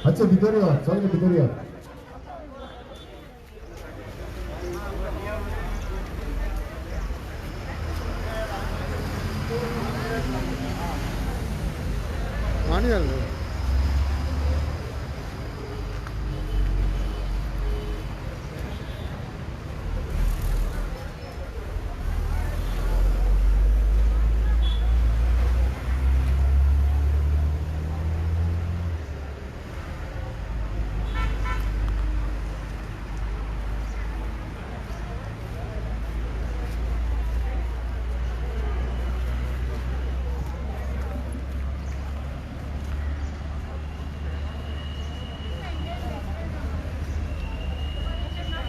আচ্ছা ভিতরে চলেন ভিতরে मानी यार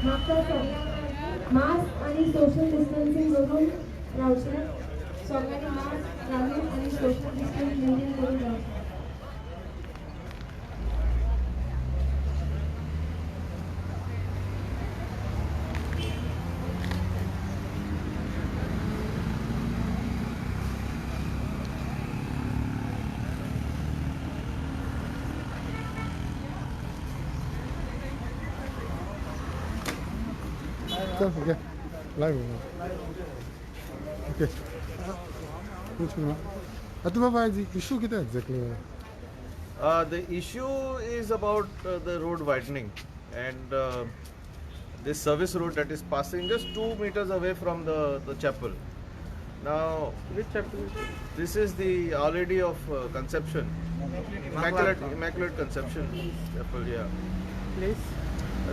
मागच्या सगळ्यांना मास्क आणि सोशल डिस्टन्सिंग करून राहायचे. सगळ्यांनी मास्क घालून आणि सोशल डिस्टन्स मेंटेन करून राहायचे. चल ओके लाइव ओके कुछ ना अतुबा भाई जी इशू कितना exactly The issue is about the road widening and this service road that is passing just 2 meters away from the chapel. Now, which chapel? This is the Our Lady of Conception, Immaculate Conception Chapel. Yeah. Please.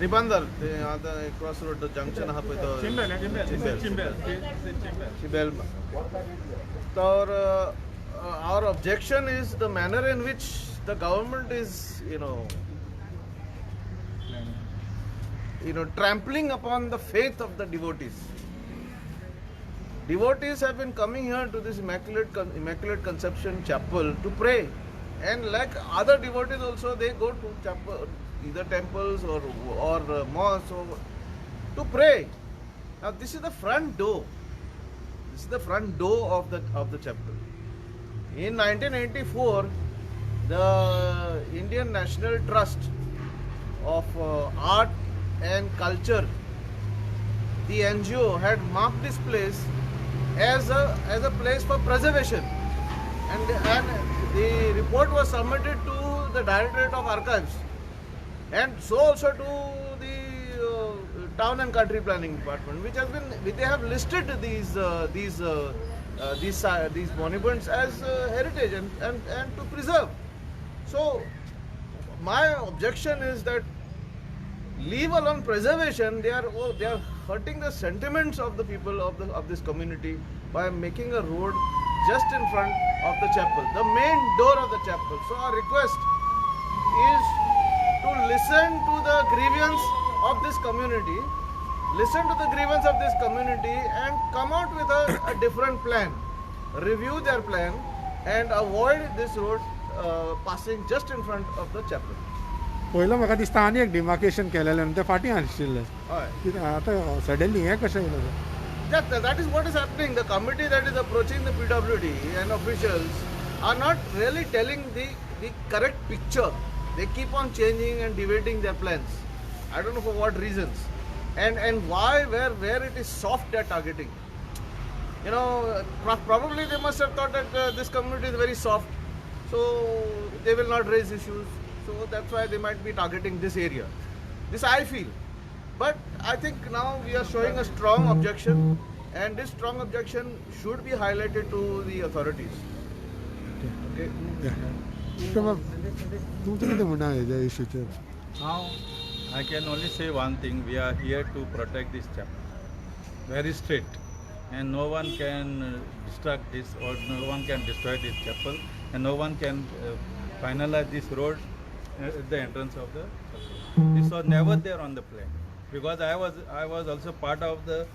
Ribandar, the crossroad, the junction, यहाँ पे तो Chimbel. So our objection is the manner in which the government is, trampling upon the faith of the devotees. Devotees have been coming here to this Immaculate Conception Chapel to pray, and like other devotees also, they go to chapel, either temples or mosques to pray. Now this is the front door. This is the front door of the chapel. In 1984, the Indian National Trust of Art and Culture, the NGO, had marked this place as a place for preservation, and the report was submitted to the Directorate of Archives, and so also to the Town and Country Planning Department, which they have listed these monuments as heritage and to preserve. So my objection is that, leave alone preservation, they are hurting the sentiments of the people of this community by making a road just in front of the chapel, the main door of the chapel. So our request is to listen to the grievance of this community, and come out with a different plan, review their plan, and avoid this road passing just in front of the chapel. पहिलं म्हाका दिसता आनी एक demarcation केलेलें ते फाटीं आशिल्लें कितें आतां सडनली हें कशें येयलें That is what is happening. The committee that is approaching the PWD and officials are not really telling the correct picture. They keep on changing and deviating their plans. I don't know for what reasons. And why, where it is soft they are targeting. Probably they must have thought that this community is very soft, so they will not raise issues. So that's why they might be targeting this area. This I feel. But I think now we are showing a strong objection, and this strong objection should be highlighted to the authorities. Okay. तुमचं कितें म्हणणा हेज्या इशूचेर Now, I can only say one thing. We are here to protect this chapel. Very strict. And no one can destruct this, or no one can destroy this chapel, and no one can finalize this road at the entrance of the chapel. This was never there on the plan. Because I was also part of the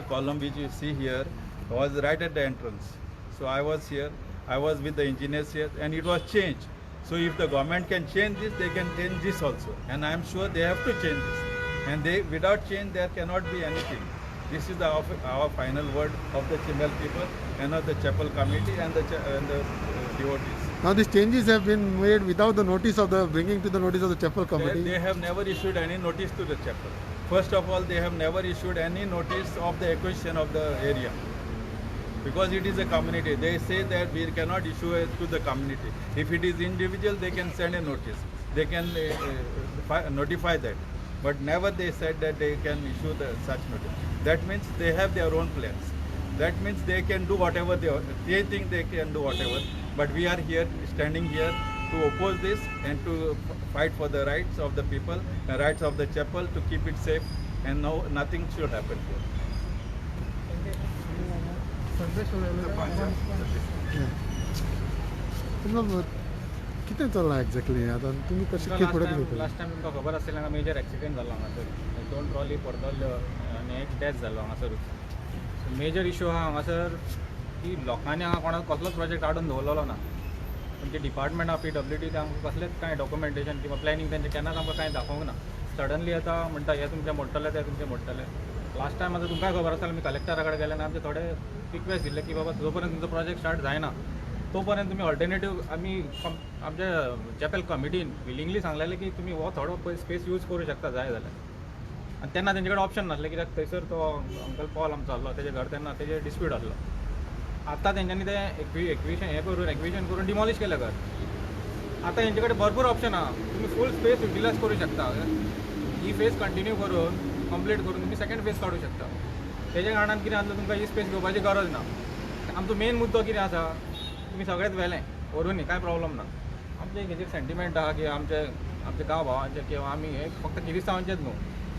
column which you see here was right at the entrance. So I was here, I was with the engineers here, and it was changed. So if the government can change this, they can change this also. And I am sure they have to change this. And without change, there cannot be anything. This is our final word of the Chimbel people and of the chapel committee and the devotees. Now these changes have been made without the notice of the bringing to the notice of the chapel committee. They have never issued any notice to the chapel. First of all, they have never issued any notice of the acquisition of the area. Because it is a community. They say that we cannot issue it to the community. If it is individual, they can send a notice. They can notify that. But never they said that they can issue such notice. That means they have their own plans. That means they can do whatever they think they can do whatever. But we are here, standing here to oppose this and to fight for the rights of the people, the rights of the chapel, to keep it safe, and nothing should happen here. कितें चल्लां exactly आतां तुमी कशें फुडें घेतले last time तुमकां खबर आसलें हांगा मेजर एक्सिडेंट जालो हांगासर 2 ट्रॉली पडतल्यो आनी एक डेथ जालो हांगासरूच मेजर इशू आहा हांगासर की लोकांनी हांगा कोणाक कसलोच प्रोजेक्ट हाडून दवरलेलो ना म्हणजे डिपार्टमेंट ऑफ PWD ते आमकां कसलेंच कांय डॉक्युमेंटेशन किंवा प्लॅनिंग तेंचें केन्नाच आमकां कांय दाखोवंक ना सडनली आतां म्हणटा हे तुमचें मोडटलें तें तुमचें मोडटलें लास्ट टायम आतां तुमकांय खबर आसतलें आमी कलेक्टरा कडेन गेले आनी आमचे थोडे रिक्वेस्ट दिल्ले की बाबा जो पर्यंत तुमचो प्रोजेक्ट स्टार्ट जायना तोपर्यंत तुम्ही ऑल्टरनेटीव आम्ही आमच्या चॅपल कमिटीन विलिंगली सांगलेलें की तुम्ही हो थोडो स्पेस यूज करूं शकता जाय जाल्यार आनी तेन्ना तेंचे कडेन ऑप्शन नासलें कित्याक थंयसर तो अंकल पॉल आमचो आसलो तेजें घर तेन्ना तेजें डिस्प्यूट आसलो आतां तेंच्यांनी तें एक्विशन करून डिमॉलिश केलें घर आतां हेंचे कडेन भरपूर ऑप्शन आहा तुम्ही फूल स्पेस युटिलायज करूं शकता ही फेज कंटिन्यू करून कंप्लीट करून तुम्ही सेकंड फेज काडूं शकता तेज्या कारणान कितें जातलें तुमकां ही स्पेस घेवपाची गरज ना आमचो मेन मुद्दो कितें आसा तुम्ही सगळेंच व्हेलें व्हरूनी कांय प्रॉब्लम ना आमचें हेजेर सेंटिमेंट आहा की आमचे गांव भावांचे किंवा आमी हे फक्त किरिस्तांवांचेच न्हू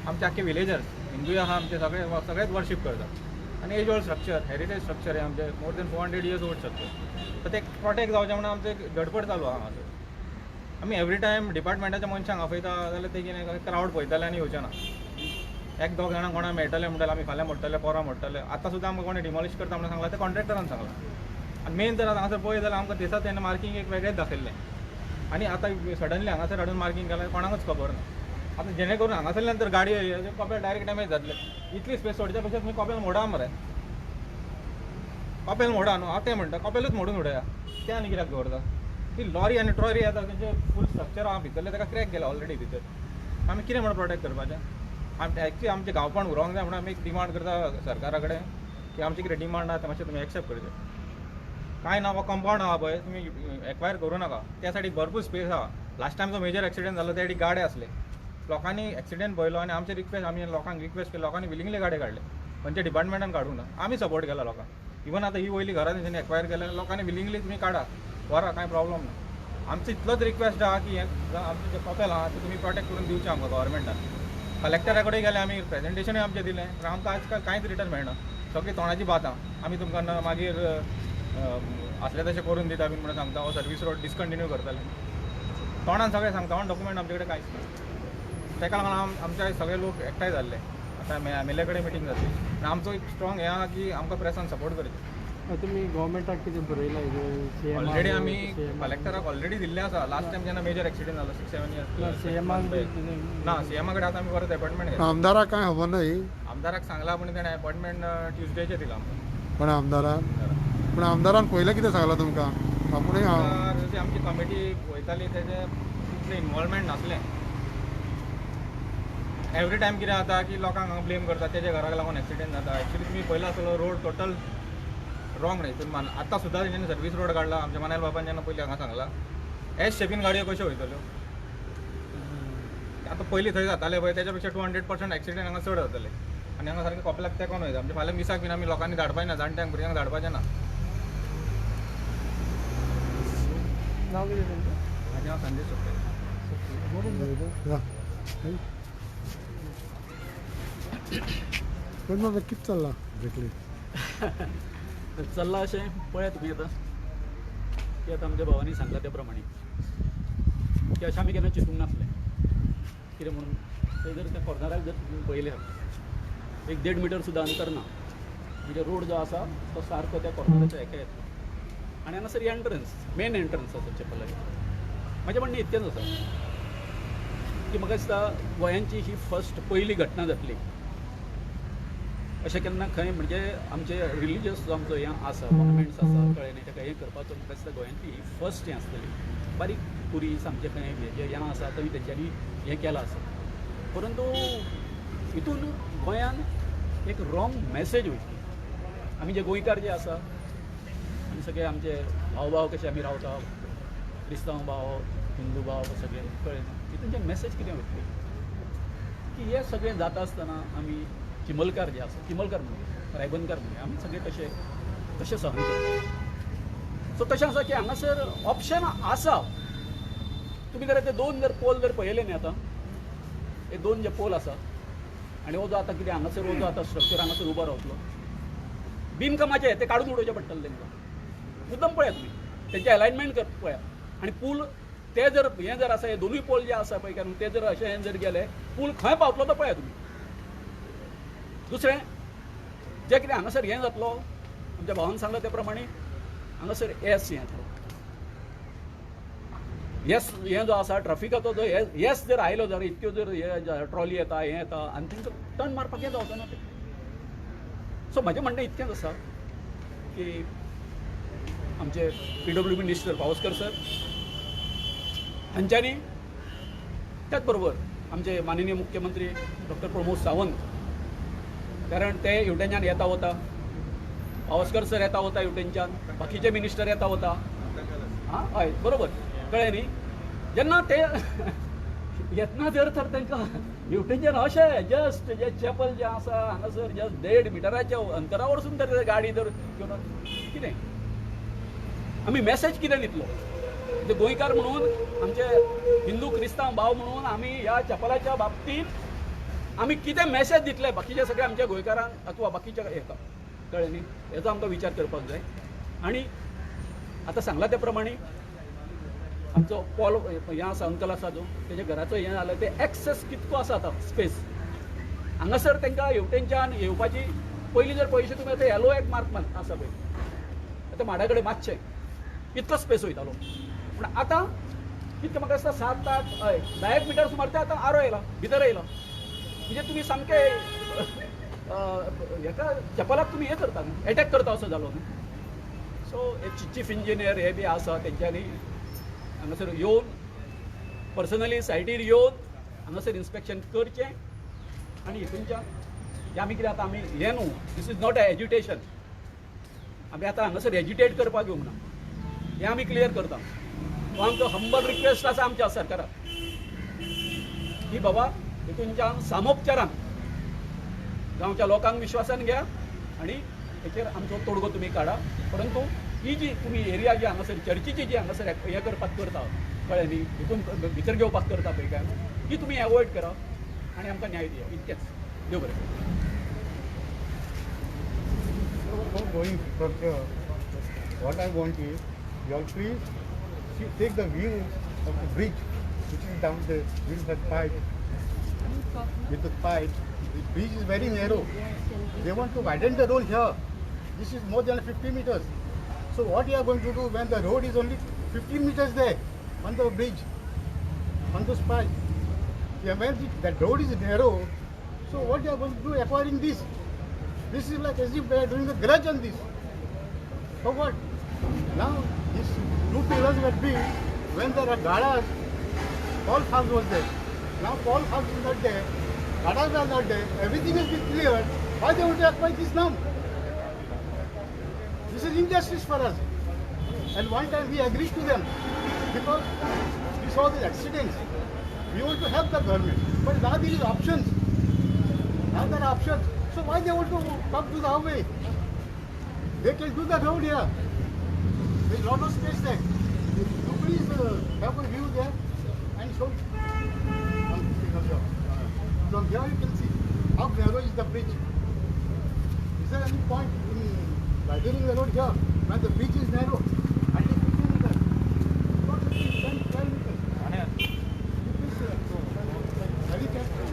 आमचे आख्खे विलेजर्स हिंदूय आहा आमचे सगळेच वर्शीप करतात आनी age old structure heritage structure हे आमचे more than 400 years old structure तर ते प्रोटेक्ट जावचें म्हणून आमचे धडपड चालू आहा हांगासर आमी एवरी टायम डिपार्टमेंटाच्या मनशांक आपयता जाल्यार ते कितें क्रावड पळयतले आनी येवचे ना एक दोग जाणां कोणा मेळटले म्हणटले आमी फाल्यां मोडटले परवां मोडटले आतां सुद्दां आमकां कोणें डिमॉलिश करता म्हणून सांगलां ते कॉन्ट्रॅक्टरान सांगलां आनी मेन तर हांगासर पळय जाल्यार आमकां दिसता तेन्ना मार्कींग एक वेगळेंच दाखयल्लें आनी आतां सडनली हांगासर हाडून मार्कींग केल्यार कोणाकूच खबर ना आतां जेणे करून हांगासरल्यान तर गाडयो कपेल डायरेक्ट डॅमेज जातले इतली स्पेस सोडच्या पेक्षा तुमी कपेल मोडा मरे कपेल मोडा न्हू हांव तें म्हणटा कपेलूच मोडून उडया तें आनी कित्याक दवरता ती लॉरी आनी ट्रॉरी येता तेंचे फूल स्ट्रक्चर आहा भितरले ताका क्रॅक गेला ऑलरेडी भितर आमी कितें म्हणून प्रोटेक्ट करपाचें एक्चुली आमचें गांवपण उरोंक जाय म्हणून आमी एक डिमांड करता सरकारा कडेन की आमचें कितें डिमांड आहा तें मातशें तुमी एक्सेप्ट करचें कांय ना हो कंपाऊंड आहा पळय तुमी एक्वायर करूं नाका त्या सायडीक भरपूर स्पेस आहा लास्ट टायम जो मेजर एक्सिडेंट जालो त्या सायडीक गाडे आसले लोकांनी एक्सिडेंट पळयलो आनी आमचे रिक्वेस्ट आमी लोकांक रिक्वेस्ट केली लोकांनी विलिंगली गाडे काडले खंयच्या डिपार्टमेंटान काडूं ना आमी सपोर्ट केला लोकांक इवन आतां ही वयली घरां तेंच्यांनी एक्वायर केल्या लोकांनी विलिंगली तुमी काडा व्हरा कांय प्रॉब्लम ना आमचो इतलोच रिक्वेस्ट आहा की आमचें जें कपेल आहा तें तुमी प्रोटेक्ट करून दिवचें आमकां गव्हर्मेंटान कलेक्टरा कडेन गेले आमी प्रेजेंटेशनूय आमचें दिलें पूण आमकां आजकाल कांयच रिटर्न मेळना सगळी तोंडाची बात आहा आमी तुमकां मागीर असलें तशें करून दिता बीन म्हणून सांगता हो सर्वीस रोड डिसकंटिन्यू करतले तोंडान सगळें सांगता ऑन डॉक्युमेंट आमचे कडेन कांयच ना तेका लागून आमचे सगळे लोक एकठांय जाल्ले आतां MLA कडेन मिटींग जातली आनी आमचो एक स्ट्रॉंग हें आहा की आमकां प्रेसान सपोर्ट करचें तुमी गव्हर्मेंटाक कितें बरयलां ऑलरेडी आमी कलेक्टराक ऑलरेडी दिल्लें आसा लास्ट टायम जेन्ना मेजर एक्सिडेंट जालो 6-7 years ना CMA कडेन आतां आमी परत अपॉयंटमेंट घेतला आमदाराक कांय खबर ना ही आमदाराक सांगला पूण तेणें अपॉयंटमेंट ट्युजडेचेर दिला आमकां पण आमदारान पयलें कितें सांगलां तुमकां आपुणूय जशी आमची कमिटी वयताली तेजें तितलें इनवॉल्वमेंट नासलें एवरी टायम कितें जाता की लोकांक हांगा ब्लेम करता तेजे घराक लागून एक्सिडेंट जाता एक्चुली तुमी पयलो आसलो रोड टोटल रॉंग न्ही तुमी आतां सुद्दां तेंच्यांनी सर्वीस रोड काडला आमच्या मनायल बाबान जेन्ना पयलीं हांगा सांगला एस शेपीन गाडयो कश्यो वयतल्यो आतां पयलीं थंय जाताले पळय तेच्या पेक्षा 200% एक्सिडेंट हांगा चड जातले आनी हांगा सारकें कपेलाक तेंकोन वयता म्हणजे फाल्यां मिसाक बीन आमी लोकांनी धाडपाचें ना जाणट्यांक भुरग्यांक धाडपाचें ना नांव कितें तुमचें म्हाजें हांव संदेश पण मग कितें चल्लां एक्झॅक्टली चल्लां अशें पळया तुमी आतां की आतां आमच्या भावानी सांगलां त्या प्रमाणे की अशें आमी केन्ना चिंतूंक नासलें कितें म्हणून थंय जर त्या कॉर्नराक जर तुमी पळयल्यार 1.5 मीटर सुद्दां अंतर ना म्हणजे रोड जो आसा तो सारको त्या कॉर्नराच्या हेका येता आनी हांगासर एंट्रन्स मेन एंट्रन्स आसा चॅपलाक म्हाजें म्हणणें इतकेंच आसा की म्हाका दिसता गोंयांची ही फर्स्ट पयली घटना जातली अशें केन्ना खंय म्हणजे आमचे रिलिजियस जो आमचो हें आसा मॉन्युमेंट्स आसा कळ्ळें न्ही ताका हें करपाचो म्हाका दिसता गोंयांतली फर्स्ट हें आसतली बारीक पुरी सामकें खंय हें हें आसा थंय तेंच्यांनी हें केलां आसा परंतु हितून गोंयान एक रॉंग मॅसेज वयतली आमी जे गोंयकार जे आसा आमी सगळे आमचे भाव कशे आमी रावता क्रिस्तांव भाव हिंदू भाव सगळे कळ्ळें हितून जे मॅसेज कितें वयतली की हे सगळें जाता आसतना आमी चिमलकार जे आसा चिमलकार म्हणजे रायबंदकार म्हणजे आमी सगळे कशे सहन करता सो तशें आसा की हांगासर ऑप्शन आसा तुमी जर ते दोन जर पोल जर पळयले न्ही आतां हे दोन जे पोल आसा आनी हो जो आतां कितें हांगासर हो जो आतां स्ट्रक्चर हांगासर उबो रावतलो बिनकामाचे ते काडून उडोवचे पडटले तांकां मुद्दम पळयात तुमी तेंचे अलायनमेंट कर पळयात आनी पूल ते जर हें जर आसा हे दोनूय पोल जे आसा पळय कारण ते जर अशें जर गेले पूल खंय पावतलो तो पळयात तुमी दुसरें जें कितें हांगासर हें जातलो आमच्या भावान सांगला ते प्रमाणे हांगासर येस येतलो येस हें जो आसा ट्रॅफिकाचो जो येस जर आयलो जर इतक्यो जर हे ट्रॉली येता हें येता आनी तांकां टर्न मारपाक हें जावचो ना तें सो म्हाजें म्हणणें इतकेंच आसा की आमचे PWD मिनिस्टर पावसकर सर हांच्यांनी त्याच बरोबर आमचे माननीय मुख्यमंत्री डॉक्टर प्रमोद सावंत कारण ते हेवटेनच्यान येता वता पावसकर सर येता वता हेवटेनच्यान बाकीचे मिनिस्टर येता वता हां हय बरोबर कळ्ळें न्ही जेन्ना ते येतना जर तर तांकां हेवटेनच्यान अशें जस्ट जे चॅपल जें आसा हांगासर जस्ट 1.5 मिटराच्या अंतरा वरसून तर गाडी जर घेवन कितें आमी मॅसेज कितें दितलो म्हणजे गोंयकार म्हणून आमचे हिंदू क्रिस्तांव भाव म्हणून आमी ह्या चॅपलाच्या बाबतींत आमी कितें मॅसेज दितले बाकीचे सगळे आमच्या गोंयकारांक अथवा बाकीच्या हेका कळ्ळें न्ही हेचो आमकां विचार करपाक जाय आनी आतां सांगला त्या प्रमाणे आमचो पॉल हें आसा अंकल आसा जो तेज्या घराचो हें जालें ते एक्सेस कितको आसा आतां स्पेस हांगासर तांकां हेवटेनच्यान येवपाची पयलीं जर पयशे तुमी आतां येलो एक मार्क आसा पळय आतां म्हाड्या कडेन मातशें इतलो स्पेस वयतालो पूण आतां कितके म्हाका दिसता 7-8 हय 10 मिटर सुमार ते आतां आरो येयला भितर येयला म्हणजे तुमी सामके हेका चपलाक तुमी हें करता न्ही एटॅक करता असो जालो न्ही सो चीफ इंजिनियर हे बी आसा तेंच्यांनी हांगासर येवन पर्सनली सायटीर येवन हांगासर इन्स्पेक्शन करचें आनी हितूनच्यान हें आमी कितें आतां आमी हें न्हू दीस इज नॉट अ एज्युटेशन आमी आतां हांगासर एज्युटेट करपाक येवंक ना हें आमी क्लियर करता हो आमचो हंबल रिक्वेस्ट आसा आमच्या सरकाराक की बाबा हितूनच्यान सामोपचारान गांवच्या लोकांक विश्वासान घ्या आनी हेचेर आमचो तोडगो तुमी काडा परंतु ही जी तुमी एरिया जी हांगासर चर्चीची जी हांगासर हें करपाक करता कळ्ळें न्ही हितून भितर घेवपाक करता पळय काय ती तुमी एवॉयड करा आनी आमकां न्याय दिया इतकेंच देव बरें Going further, what I want is you all please take the view of the bridge which is down there with the pipe. With the pipe, the bridge is very narrow. They want to widen the road here. This is more than 50 meters. So what you are going to do when the road is only 15 meters there on the bridge, on this pipe? Yeah, when the road is narrow, so what you are going to do acquiring this? This is like as if they are doing a grudge on this. So what? Now, these 2 pillars were built when there are gadas. Paul farms was there. Now Paul farms is not there. Gadas are not there. Everything has been cleared. Why they want to acquire this now? This is injustice for us. And one time we agreed to them because we saw the accidents. We want to help the government. But now there is options. Now there are options. So why they want to come to the highway? They can do the road here. There is lot of space there. Nobody is have a view there. And so from here you can see how narrow is the bridge. Is there any point in widening the road here when the bridge is narrow? Only 15 meters. Not 15, 10, 12 meters. It is very careful.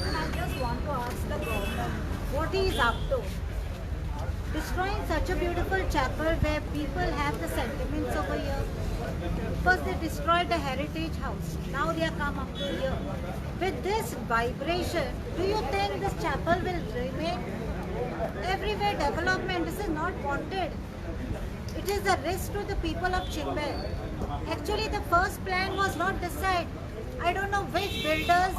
I just want to ask the government what he is up to. Destroying such such a beautiful chapel where people have the sentiments over here. First they destroyed the heritage house. Now they are come up to here. With this vibration, do you think this chapel will remain? Everywhere development, this is not wanted. It is a risk to the people of Chinmay. Actually, the first plan was not this side. I don't know which builder's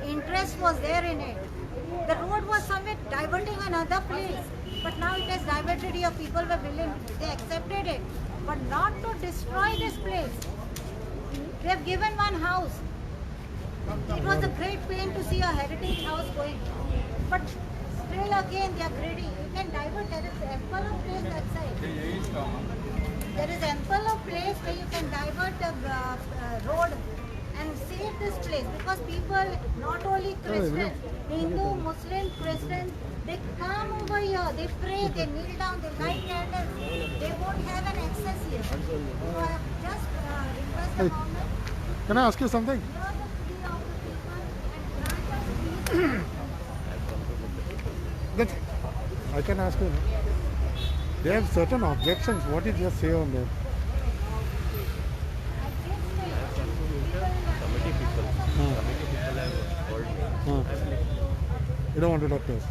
interest was there in it. The road was somewhere diverting another place, but now it has diverted here. People were willing, they accepted it, but not to destroy this place. They have given one house. It was a great pain to see a heritage house going, but still again they are greedy. You can divert. There is ample of place that side. There is ample of place where you can divert the road and save this place, because people, not only Christian, Hindu, Muslim, Christian, they come over here, they pray, they kneel down, they light candles, they won't have an access here. So I have just request the government, Can I ask you something? hear the plea of the people and grant us peace. That I can ask you. They have certain objections. What did you say on that? You don't want to talk to us.